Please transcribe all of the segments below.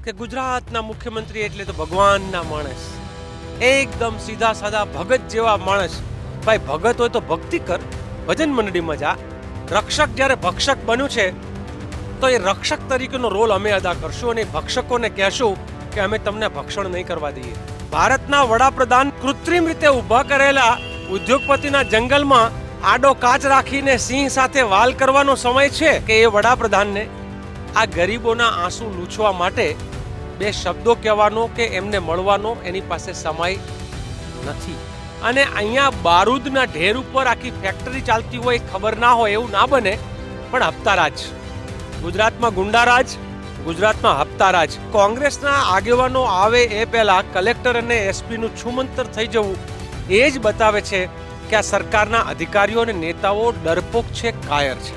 કે ગુજરાતના મુખ્યમંત્રી એટલે તો ભગવાનના માણસ, એકદમ સીધા સાદા ભગત જેવા માણસ. ભાઈ ભગત હોય તો ભક્તિ કર, ભજન મંડળીમાં જા. રક્ષક જ્યારે ભક્ષક બન્યું છે તો એ રક્ષક તરીકેનો રોલ અમે અદા કરશું અને ભક્ષકોને કહેશું કે અમે તમને ભક્ષણ નહીં કરવા દઈએ. ભારતના વડાપ્રધાન કૃત્રિમ રીતે ઊભા કરેલા ઉદ્યોગપતિના જંગલમાં આડો કાચ રાખીને સિંહ સાથે વાલ કરવાનો સમય છે કે એ વડાપ્રધાનને આ ગરીબોના આંસુ લૂછવા માટે બે શબ્દો કહેવાનો કે એમને મળવાનો એની પાસે સમય નથી. અને અહીંયા બારૂદના ઢેર ઉપર આખી ફેક્ટરી ચાલતી હોય ખબર ના હોય એવું ના બને, પણ હપ્તારાજ. ગુજરાતમાં ગુંડારાજ, ગુજરાતમાં હપ્તારાજ. કોંગ્રેસના આગેવાનો આવે એ પહેલા કલેક્ટર અને એસપીનું છૂમંતર થઈ જવું એ જ બતાવે છે કે આ સરકારના અધિકારીઓ અને નેતાઓ ડરપોક છે, કાયર છે.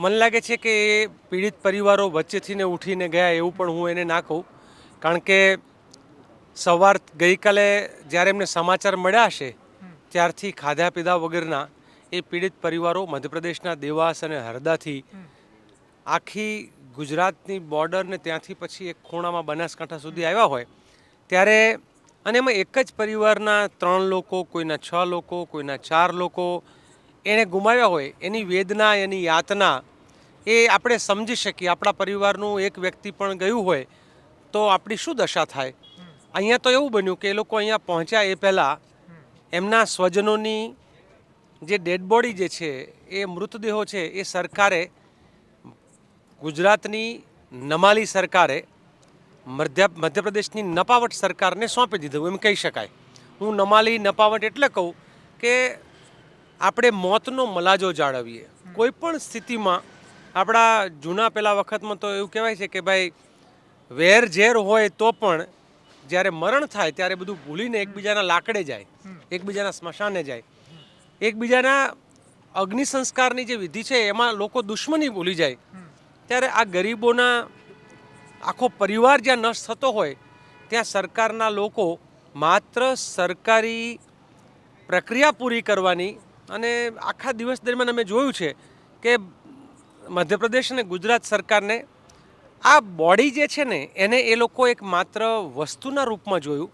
મને લાગે છે કે એ પીડિત પરિવારો વચ્ચેથી ઉઠીને ગયા એવું પણ હું એને ના કહું, કારણ કે ગઈકાલે જ્યારે એમને સમાચાર મળ્યા હશે ત્યારથી ખાધા પીધા વગરના એ પીડિત પરિવારો મધ્યપ્રદેશના દેવાસ અને હરદાથી આખી ગુજરાતની બોર્ડરને ત્યાંથી પછી એક ખૂણામાં બનાસકાંઠા સુધી આવ્યા હોય ત્યારે, અને એમાં એક જ પરિવારના 3 લોકો, કોઈના 6 લોકો, કોઈના 4 લોકો એણે ગુમાવ્યા હોય, એની વેદના, એની યાતના એ આપણે સમજી શકીએ. આપણા પરિવારનું એક વ્યક્તિ પણ ગયું હોય તો આપણી શું દશા થાય. અહીંયા તો એવું બન્યું કે એ લોકો અહીંયા પહોંચ્યા એ પહેલાં એમના સ્વજનોની જે ડેડ બોડી જે છે, એ મૃતદેહો છે, એ સરકારે, ગુજરાતની નમાલી સરકારે મધ્યપ્રદેશની નપાવટ સરકારને સોંપી દીધું એમ કહી શકાય. હું નમાલી નપાવટ એટલે કહું કે આપણે મોતનો મલાજો જાળવીએ કોઈ પણ સ્થિતિમાં. આપણા જૂના પેલા વખતમાં તો એવું કહેવાય છે કે ભાઈ વેર ઝેર હોય તો પણ જ્યારે મરણ થાય ત્યારે બધું ભૂલીને એકબીજાના લાકડે જાય, એકબીજાના સ્મશાને જાય, એકબીજાના અગ્નિ સંસ્કારની જે વિધિ છે એમાં લોકો દુશ્મની ભૂલી જાય. ત્યારે આ ગરીબોના આખો પરિવાર જ્યાં નષ્ટ થતો હોય ત્યાં સરકારના લોકો માત્ર સરકારી પ્રક્રિયા પૂરી કરવાની, અને આખા દિવસ દરમિયાન અમે જોયું છે કે મધ્યપ્રદેશ અને ગુજરાત સરકારને આ બોડી જે છે ને એને એ લોકો એક માત્ર વસ્તુના રૂપમાં જોયું.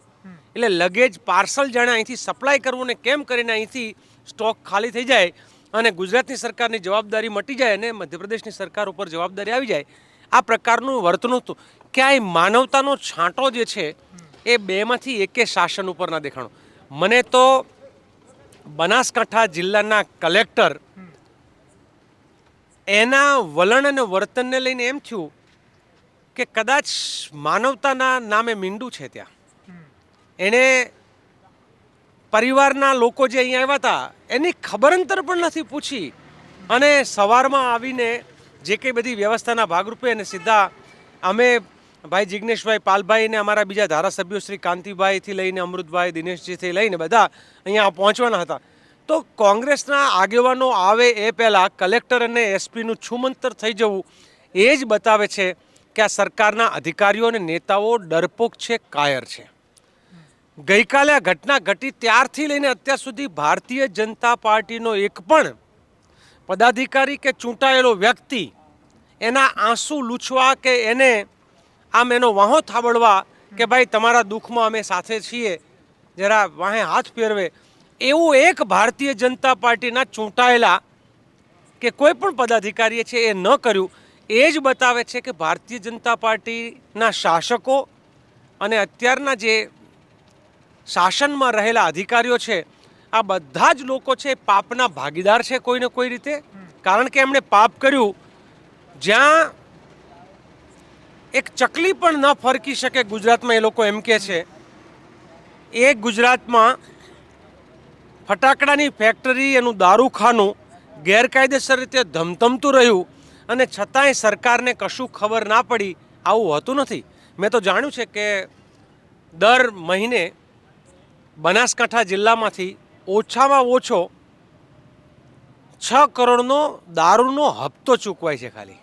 એટલે લગેજ પાર્સલ જાણે અહીંથી સપ્લાય કરવું ને કેમ કરીને અહીંથી સ્ટોક ખાલી થઈ જાય અને ગુજરાતની સરકારની જવાબદારી મટી જાય અને મધ્યપ્રદેશની સરકાર ઉપર જવાબદારી આવી જાય, આ પ્રકારનું વર્તણૂક ક્યાંય માનવતાનો છાંટો જે છે એ બેમાંથી એકે શાસન ઉપર ના દેખાણો. મને તો બનાસકાંઠા જિલ્લાના કલેક્ટર એના વલણ અને વર્તનને લઈને એમ થયું કે કદાચ માનવતાના નામે મીંડું છે ત્યાં. એણે પરિવારના લોકો જે અહીંયા આવ્યા હતા એની ખબર અંતર પણ નથી પૂછી અને સવારમાં આવીને જે કંઈ બધી વ્યવસ્થાના ભાગરૂપે અને સીધા અમે ભાઈ જિગ્નેશભાઈ પાલભાઈ ને અમારા બીજા ધારાસભ્યો શ્રી કાંતિભાઈથી લઈને અમૃતભાઈ, દિનેશજીથી લઈને બધા અહીંયા પહોંચવાના હતા. તો કોંગ્રેસના આગેવાનો આવે એ પહેલાં કલેક્ટર અને એસપીનું છૂમંતર થઈ જવું એ જ બતાવે છે કે આ સરકારના અધિકારીઓ અને નેતાઓ ડરપોક છે, કાયર છે. ગઈકાલે આ ઘટના ઘટી ત્યારથી લઈને અત્યાર સુધી ભારતીય જનતા પાર્ટીનો એક પણ પદાધિકારી કે ચૂંટાયેલો વ્યક્તિ એના આંસુ લૂછવા કે એને આમ એનો વાહો થાબડવા કે ભાઈ તમારા દુઃખમાં અમે સાથે છીએ, જરા વાહે હાથ ફેરવે, એવું એક ભારતીય જનતા પાર્ટીના ચૂંટાયેલા કે કોઈ પણ પદાધિકારીએ છે એ ન કર્યું. એ જ બતાવે છે કે ભારતીય જનતા પાર્ટીના શાસકો અને અત્યારના જે શાસનમાં રહેલા અધિકારીઓ છે આ બધા જ લોકો છે પાપના ભાગીદાર છે કોઈને કોઈ રીતે. કારણ કે એમણે પાપ કર્યું જ્યાં એક ચકલી પણ ન ફરકી શકે ગુજરાતમાં, એ લોકો એમ કહે છે. એ ગુજરાતમાં ફટાકડાની ફેક્ટરી, એનું દારૂખાનું ગેરકાયદેસર રીતે ધમધમતું રહ્યું અને છતાંય સરકારને કશું ખબર ના પડી, આવું હોતું નથી. મેં તો જાણ્યું છે કે દર મહિને બનાસકાંઠા જિલ્લામાંથી ઓછામાં ઓછો 6 કરોડનો દારૂનો હપ્તો ચૂકવાય છે. ખાલી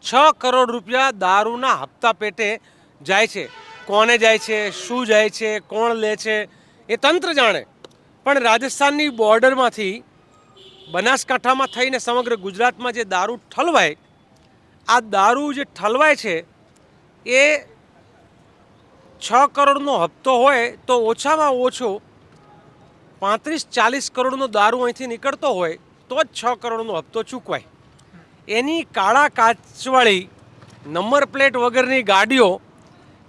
6 કરોડ રૂપિયા દારૂના હપ્તા પેટે જાય છે. કોને જાય છે, શું જાય છે, કોણ લે છે એ તંત્ર જાણે. પણ રાજસ્થાનની બોર્ડરમાંથી બનાસકાંઠામાં થઈને સમગ્ર ગુજરાતમાં જે દારૂ ઠલવાય, આ દારૂ જે ઠલવાય છે એ 6 કરોડનો હપ્તો હોય તો ઓછામાં ઓછો 35-40 કરોડનો દારૂ અહીંથી નીકળતો હોય તો જ 6 કરોડનો હપ્તો ચૂકવાય. એની કાળા કાચવાળી નંબર પ્લેટ વગરની ગાડીઓ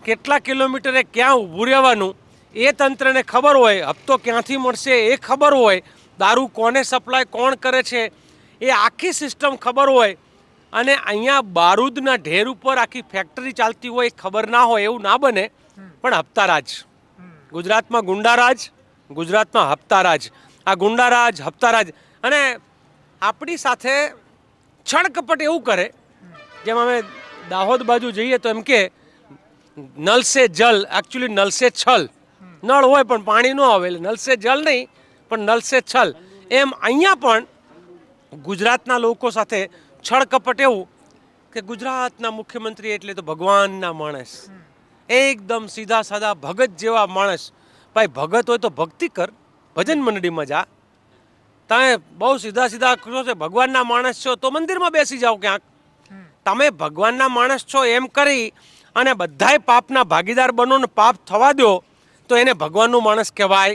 કેટલા કિલોમીટરે ક્યાં ઊભું રહેવાનું એ તંત્રને ખબર હોય, હપ્તો ક્યાંથી મળશે એ ખબર હોય, દારૂ કોને સપ્લાય કોણ કરે છે એ આખી સિસ્ટમ ખબર હોય, અને અહીંયા બારૂદના ઢેર ઉપર આખી ફેક્ટરી ચાલતી હોય ખબર ના હોય એવું ના બને. પણ હપ્તારાજ, ગુજરાતમાં ગુંડારાજ, ગુજરાતમાં હપ્તારાજ, આ ગુંડારાજ હપ્તારાજ. અને આપણી સાથે છળકપટ એવું કરે, જેમ અમે દાહોદ બાજુ જઈએ તો એમ કે નલ સે જલ, એકચ્યુઅલી નલ સે છલ. નળ હોય પણ પાણી ન આવે એટલે નલ સે જલ નહીં પણ નલ સે છલ. એમ અહીંયા પણ ગુજરાતના લોકો સાથે છળકપટ એવું કે ગુજરાતના મુખ્યમંત્રી એટલે તો ભગવાનના માણસ, એકદમ સીધા સાદા ભગત જેવા માણસ. ભાઈ ભગત હોય તો ભક્તિ કર, ભજન મંડળીમાં જા. તમે બહુ સીધા સીધા કહો છો ભગવાનના માણસ છો તો મંદિરમાં બેસી જાઓ ક્યાંક. તમે ભગવાનના માણસ છો એમ કરી અને બધાય પાપના ભાગીદાર બનો ને પાપ થવા દો તો એને ભગવાનનું માણસ કહેવાય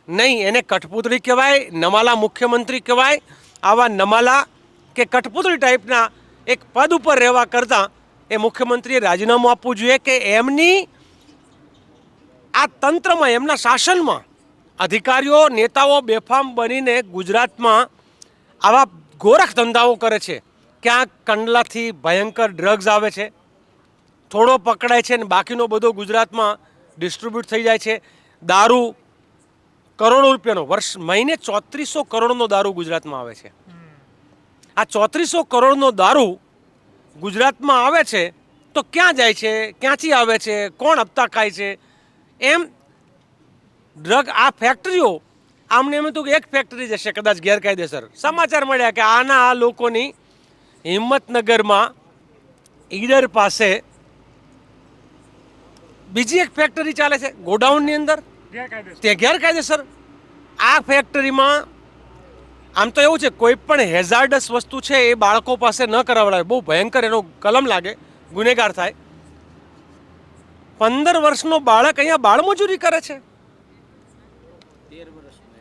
નહીં, એને કઠપૂતળી કહેવાય, નમાલા મુખ્યમંત્રી કહેવાય. આવા નમાલા કે કઠપૂતળી ટાઈપના એક પદ ઉપર રહેવા કરતાં એ મુખ્યમંત્રીએ રાજીનામું આપવું જોઈએ કે એમની આ તંત્રમાં, એમના શાસનમાં અધિકારીઓ નેતાઓ બેફામ બનીને ગુજરાતમાં આવા ગોરખ ધંધાઓ કરે છે. ક્યાંક કંડલાથી ભયંકર ડ્રગ્સ આવે છે, થોડો પકડાય છે ને બાકીનો બધો ગુજરાતમાં ડિસ્ટ્રીબ્યુટ થઈ જાય છે. દારૂ કરોડો રૂપિયાનો, મહિને 3400 કરોડનો દારૂ ગુજરાતમાં આવે છે. આ 3400 કરોડનો દારૂ ગુજરાતમાં આવે છે તો ક્યાં જાય છે, ક્યાંથી આવે છે, કોણ હપ્તા ખાય છે? એમ ડ્રગ આ ફેક્ટરીઓ આમને એમ હતું કે એક ફેક્ટરી જશે કદાચ ગેરકાયદેસર. સમાચાર મળ્યા કે આ લોકોની હિંમતનગરમાં ઈડર પાસે બીજી એક ફેક્ટરી ચાલે છે ગોડાઉનની અંદર, તે ગેરકાયદેસર. આ ફેક્ટરીમાં આમ તો એવું છે કોઈ પણ હેઝાર્ડસ વસ્તુ છે એ બાળકો પાસે ન કરાવડાવે, બહુ ભયંકર એનો કલમ લાગે, ગુનેગાર થાય. 15 વર્ષનો બાળક અહીંયા બાળમજૂરી કરે છે,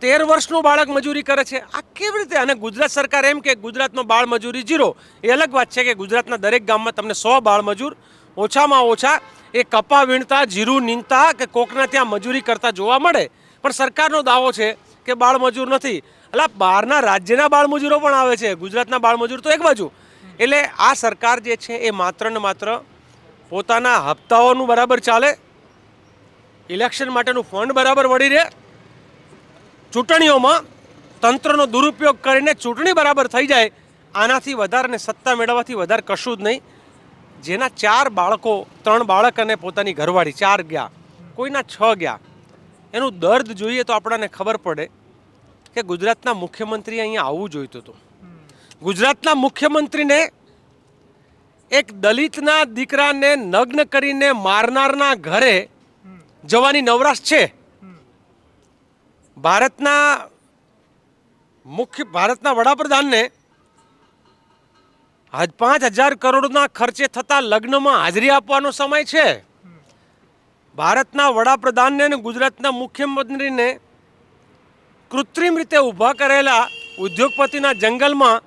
13 વર્ષનું બાળક મજૂરી કરે છે. આ કેવી રીતે? અને ગુજરાત સરકાર એમ કે ગુજરાતમાં બાળ મજૂરી 0. એ અલગ વાત છે કે ગુજરાતના દરેક ગામમાં તમને 100 બાળ મજૂર ઓછામાં ઓછા એ કપા વીણતા, જીરું નીંદતા કે કોકના ત્યાં મજૂરી કરતા જોવા મળે. પણ સરકારનો દાવો છે કે બાળ મજૂર નથી. એટલે બહારના રાજ્યના બાળમજૂરો પણ આવે છે, ગુજરાતના બાળમજૂર તો એક બાજુ. એટલે આ સરકાર જે છે એ માત્ર ને માત્ર પોતાના હપ્તાઓનું બરાબર ચાલે, ઇલેક્શન માટેનું ફંડ બરાબર વળી રહે, ચૂંટણીઓમાં તંત્રનો દુરુપયોગ કરીને ચૂંટણી બરાબર થઈ જાય, આનાથી વધારે ને સત્તા મેળવવાથી વધારે કશું જ નહીં. જેના 4 બાળકો, 3 બાળક અને પોતાની ઘરવાળી 4 ગયા, કોઈના 6 ગયા, એનું દર્દ જોઈએ તો આપણને ખબર પડે કે ગુજરાતના મુખ્યમંત્રી અહીંયા આવવું જોઈતું હતું. ગુજરાતના મુખ્યમંત્રીને એક દલિતના દીકરાને નગ્ન કરીને મારનારના ઘરે જવાની નવરાશ છે. ભારતના વડાપ્રધાનને 5,000 કરોડના ખર્ચે થતા લગ્નમાં હાજરી આપવાનો સમય છે. ભારતના વડાપ્રધાનને અને ગુજરાતના મુખ્યમંત્રીને કૃત્રિમ રીતે ઊભા કરેલા ઉદ્યોગપતિના જંગલમાં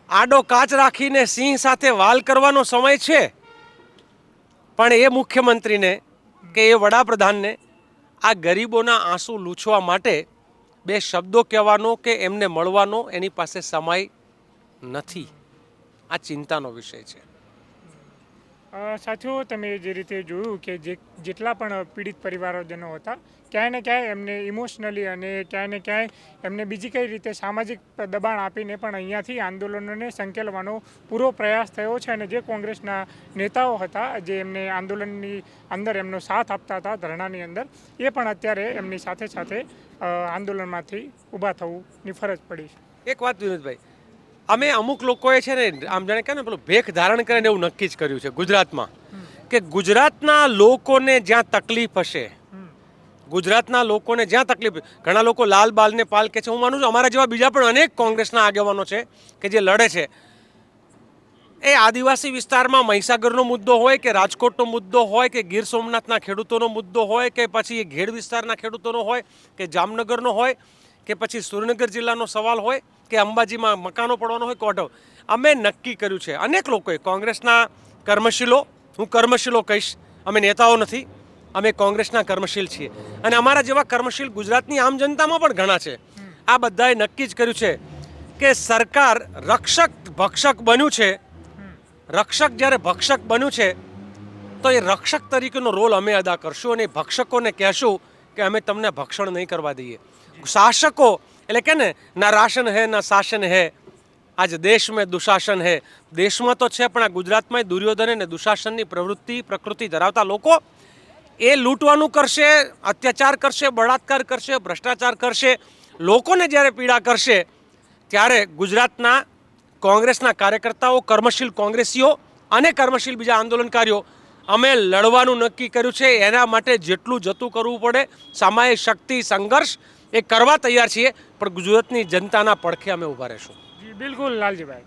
આડો કાચ રાખીને સિંહ સાથે વાલ કરવાનો સમય છે. પણ એ મુખ્યમંત્રીને કે એ વડાપ્રધાનને આ ગરીબોના આંસુ લૂછવા માટે 2 શબ્દો કહેવાનો કે એમને મળવાનો એની પાસે સમય નથી. આ ચિંતાનો વિષય છે. સાથીઓ, તમે જે રીતે જોયું કે જેટલા પણ પીડિત પરિવારજનો હતા, ક્યાંય ને ક્યાંય એમને ઇમોશનલી અને ક્યાંય ને ક્યાંય એમને બીજી કઈ રીતે સામાજિક દબાણ આપીને પણ અહીંયાથી આંદોલનોને સંકેલવાનો પૂરો પ્રયાસ થયો છે. અને જે કોંગ્રેસના નેતાઓ હતા જે એમને આંદોલનની અંદર એમનો સાથ આપતા હતા ધરણાની અંદર, એ પણ અત્યારે એમની સાથે સાથે આંદોલનમાંથી ઊભા થવુંની ફરજ પડી છે. એક વાત વિનોદભાઈ, અમે અમુક લોકોએ છે ને આમ જાણે કે ને પેલું ભેખ ધારણ કરીને એવું નક્કી જ કર્યું છે ગુજરાતમાં કે ગુજરાતના લોકોને જ્યાં તકલીફ હશે, ગુજરાતના લોકોને જ્યાં તકલીફ, ઘણા લોકો લાલ બાલને પાલ કહે છે, હું માનું છું અમારા જેવા બીજા પણ અનેક કોંગ્રેસના આગેવાનો છે કે જે લડે છે. એ આદિવાસી વિસ્તારમાં મહીસાગરનો મુદ્દો હોય કે રાજકોટનો મુદ્દો હોય કે ગીર સોમનાથના ખેડૂતોનો મુદ્દો હોય કે પછી ઘેડ વિસ્તારના ખેડૂતોનો હોય કે જામનગરનો હોય કે પછી સુરેન્દ્રનગર જિલ્લાનો સવાલ હોય કે અંબાજીમાં મકાનો પડવાનો હોય કોટો, અમે નક્કી કર્યું છે અનેક લોકોએ, કોંગ્રેસના કર્મશીલો, હું કર્મશીલો કહીશ, અમે નેતાઓ નથી, અમે કોંગ્રેસના કર્મશીલ છીએ અને અમારા જેવા કર્મશીલ ગુજરાતની આમ જનતામાં પણ ઘણા છે. આ બધાએ નક્કી જ કર્યું છે કે સરકાર રક્ષક ભક્ષક બન્યું છે, રક્ષક જ્યારે ભક્ષક બન્યું છે તો એ રક્ષક તરીકેનો રોલ અમે અદા કરશું અને ભક્ષકોને કહેશું કે અમે તમને ભક્ષણ નહીં કરવા દઈએ. શાસકો એટલે કે ને ના રાશન હે ના શાસન હે, આજ દેશ મેં દુશાસન હે. દેશમાં તો છે પણ આ ગુજરાતમાં દુર્યોધન અને દુશાસનની પ્રકૃતિ ધરાવતા લોકો એ લૂંટવાનું કરશે, અત્યાચાર કરશે, બળાત્કાર કરશે, ભ્રષ્ટાચાર કરશે, લોકોને જ્યારે પીડા કરશે ત્યારે ગુજરાતના કોંગ્રેસના કાર્યકર્તાઓ, કર્મશીલ કોંગ્રેસીઓ અને કર્મશીલ બીજા આંદોલનકારીઓ અમે લડવાનું નક્કી કર્યું છે. એના માટે જેટલું જતું કરવું પડે, સામાયિક શક્તિ સંઘર્ષ એ કરવા તૈયાર છીએ, પણ ગુજરાતની જનતાના પડખે અમે ઊભા રહીશું. જી બિલકુલ લાલજીભાઈ.